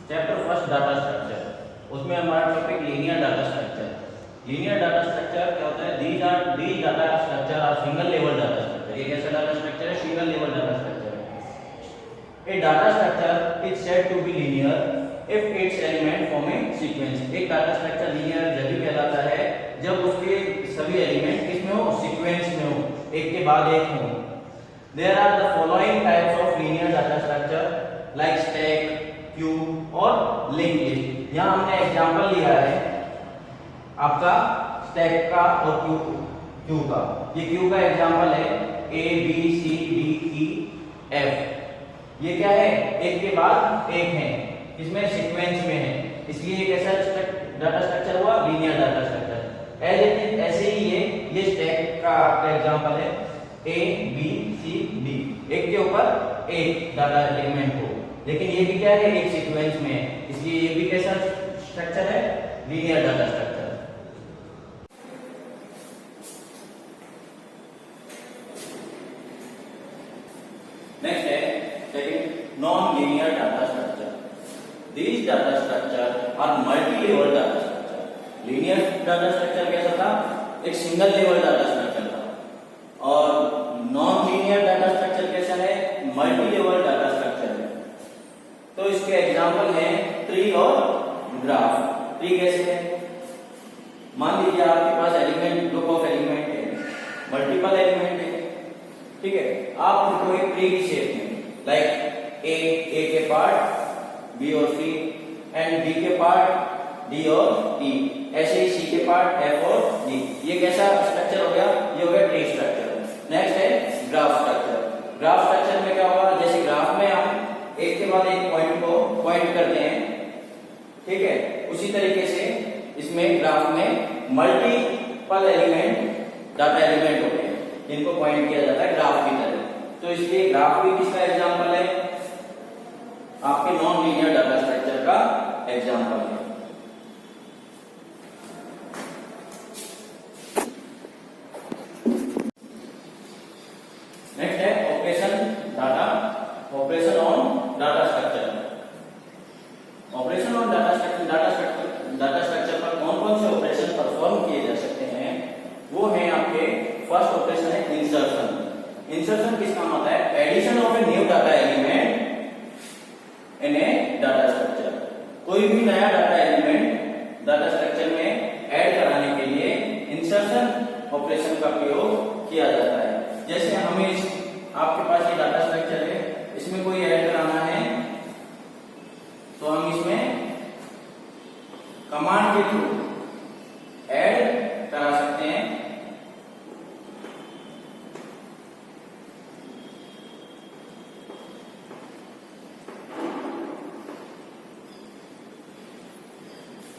Chapter first data structure, उसमें हमारा topic linear data structure. Linear data structure क्या होता है? these data structure are single level data structure. ये कैसा डाटा स्ट्रक्चर है? सिंगल लेवल डाटा स्ट्रक्चर है। A data structure is said to be linear if its element form a sequence. एक data structure linear जब भी कहलाता है जब उसके सभी एलिमेंट किसमें हो? सीक्वेंस में हो, एक के बाद एक हो। There are the following types of linear data structure like stack, queue और लिंक लिस्ट। यहाँ हमने एग्जांपल लिया है आपका स्टैक का और क्यू का। ये क्यू का एग्जांपल है A B C D E F. ये क्या है? एक के बाद एक है, इसमें सीक्वेंस में है, इसलिए एक ऐसा डाटा स्ट्रक्चर हुआ linear data structure. As it is ऐसे ही ये स्टैक का आपका एग्जांपल है ए बी सी डी, एक के ऊपर एक डाटा एलिमेंट हो, लेकिन ये भी क्या है? एक सीक्वेंस में है, इसलिए ये भी कैसा स्ट्रक्चर है? Linear data structure. नेक्स्ट है second non linear data structure. These data structure are multi level data structure. Linear data structure कैसा था? एक सिंगल लेवल डाटा स्ट्रक्चर था, और नॉन लीनियर डाटा स्ट्रक्चर कैसा है? मल्टी लेवल डाटा स्ट्रक्चर है। तो इसके एग्जांपल हैं ट्री और ग्राफ। ट्री कैसे है? मान लीजिए आपके पास एलिमेंट, ग्रुप ऑफ एलिमेंट है, मल्टीपल एलिमेंट है, ठीक है। आप उनको एक ट्री की शेप में लाइक ए के पार्ट बी और सी, एंड बी के पार्ट डी और ई, ऐसे ही सी के पार्ट एफ और डी। ये कैसा स्ट्रक्चर हो गया? ये हो गया ट्री स्ट्रक्चर। नेक्स्ट है ग्राफ स्ट्रक्चर। ग्राफ स्ट्रक्चर में क्या होगा? जैसे ग्राफ में हम एक के बाद एक पॉइंट को पॉइंट करते हैं, ठीक है, उसी तरीके से इसमें ग्राफ में मल्टीपल एलिमेंट डाटा एलिमेंट होते हैं जिनको पॉइंट किया जाता है ग्राफ की तरह। तो इसलिए ग्राफ भी किसका एग्जांपल है? आपके नॉन लीनियर डाटा स्ट्रक्चर का एग्जांपल है। नेक्स्ट है operation on data structure. Operation on data structure पर कौन कौन से ऑपरेशन परफॉर्म किए जा सकते हैं? वो है आपके फर्स्ट ऑपरेशन है इंसर्शन। इंसर्शन किस काम आता है? Addition of a new data element in a data structure. कोई भी नया डाटा एलिमेंट डाटा स्ट्रक्चर में ऐड कराने के लिए इंसर्शन ऑपरेशन का प्रयोग किया जाता है। जैसे हमें आपके पास ये डाटा स्ट्रक्चर है, इसमें कोई ऐड कराना है तो हम इसमें कमांड के थ्रू ऐड करा सकते हैं।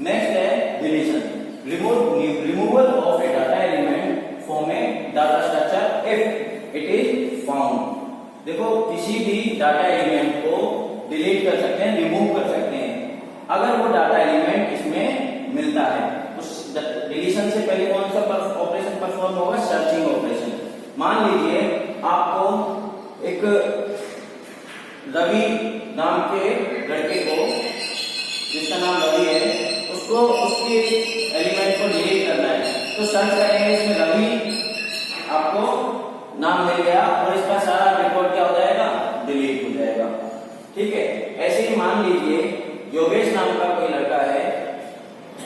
नेक्स्ट है deletion, removal of A data element from A data structure if it is found. देखो, किसी भी डाटा एलिमेंट को डिलीट कर सकते हैं, रिमूव कर सकते हैं अगर वो डाटा एलिमेंट इसमें मिलता है। उस डिलीशन से पहले कौन सा ऑपरेशन परफॉर्म होगा? Searching operation. मान लीजिए आपको एक रवि नाम के लड़के को, जिसका नाम रवि है, उसको उसके एलिमेंट को डिलीट करना है, तो सर्च करेंगे इसमें रवि, आपको नाम मिल गया और इसका सारा रिकॉर्ड क्या हो जाएगा? डिलीट हो जाएगा, ठीक है। ऐसे ही मान लीजिए योगेश नाम का कोई लड़का है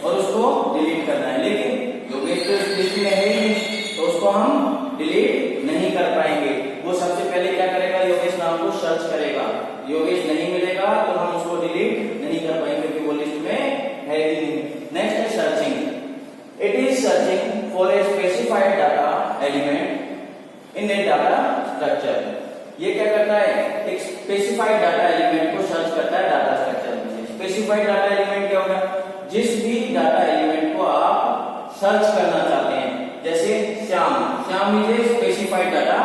और उसको डिलीट करना है, लेकिन योगेश तो इस लिस्ट में है ही, तो उसको हम डिलीट नहीं कर पाएंगे। वो सबसे पहले क्या करेगा? योगेश नाम को सर्च करेगा, योगेश नहीं मिलेगा तो हम उसको डिलीट नहीं कर पाएंगे क्योंकि वो लिस्ट में है ही नहीं। नेक्स्ट है searching. It is searching for a specified data element in a data structure. ये क्या करता है? एक स्पेसिफाइड डाटा एलिमेंट को सर्च करता है डाटा स्ट्रक्चर में। स्पेसिफाइड डाटा एलिमेंट क्या होगा? जिस भी डाटा एलिमेंट को आप सर्च करना चाहते हैं, जैसे Shyam is a specified data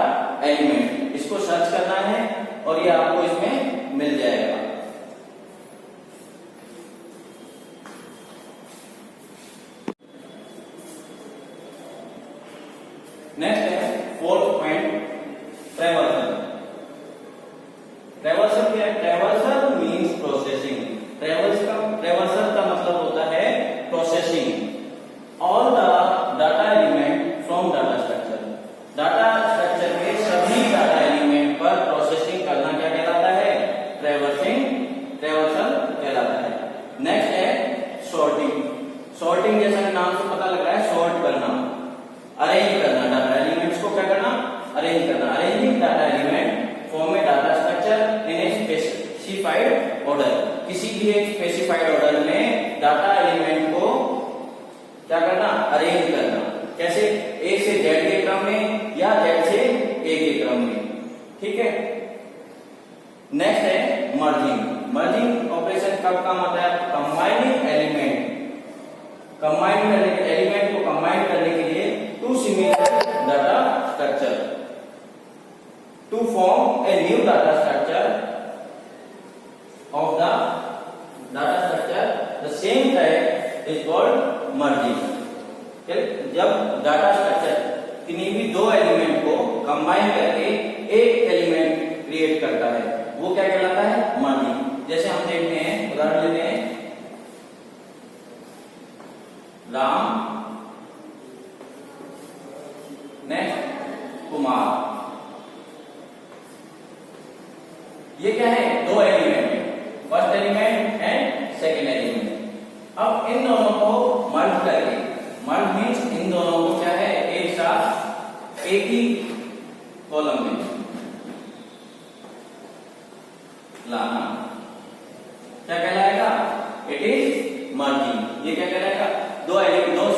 element, इसको सर्च करना है और ये आपको इसमें मिल जाएगा। नेक्स्ट है फोर्थ पॉइंट, ट्रैवर्सल। ट्रैवर्सल क्या है? Traversal means processing. Traversal traversal कहलाता है। नेक्स्ट है सॉर्टिंग। सॉर्टिंग जैसा कि नाम से पता लग रहा है, सॉर्ट करना, अरेंज करना, डाटा एलिमेंट्स को क्या करना, अरेंज करना। Arranging data element form A data structure in a specified order. किसी भी एक स्पेसिफाइड ऑर्डर में डाटा एलिमेंट को क्या करना, अरेंज करना। कैसे, ए से जेड के क्रम में या जेड से ए के क्रम में, ठीक है। नेक्स्ट है मर्जिंग। मर्जिंग ऑपरेशन कब काम आता है, कंबाइनिंग एलिमेंट, कंबाइन करने के एलिमेंट को कंबाइन करने के लिए two similar data structure to form a new data structure of the data structure the same type is called merging। जब डाटा स्ट्रक्चर किन्हीं भी दो एलिमेंट को कंबाइन करके एक एलिमेंट क्रिएट करता है, वो क्या कहलाता है, मर्जिंग। जैसे हम देखते हैं, उदाहरण लेते हैं, राम, नेक्स्ट कुमार। ये क्या है, दो element, first element and second element. अब इन दोनों को मर्ज करके, मर्ज मीन्स इन दोनों को क्या है, एक साथ एक ही कॉलम में लाना, क्या कहलाएगा, इट इज मर्जिंग। ये क्या कहलाएगा, दो एलिमेंट, दो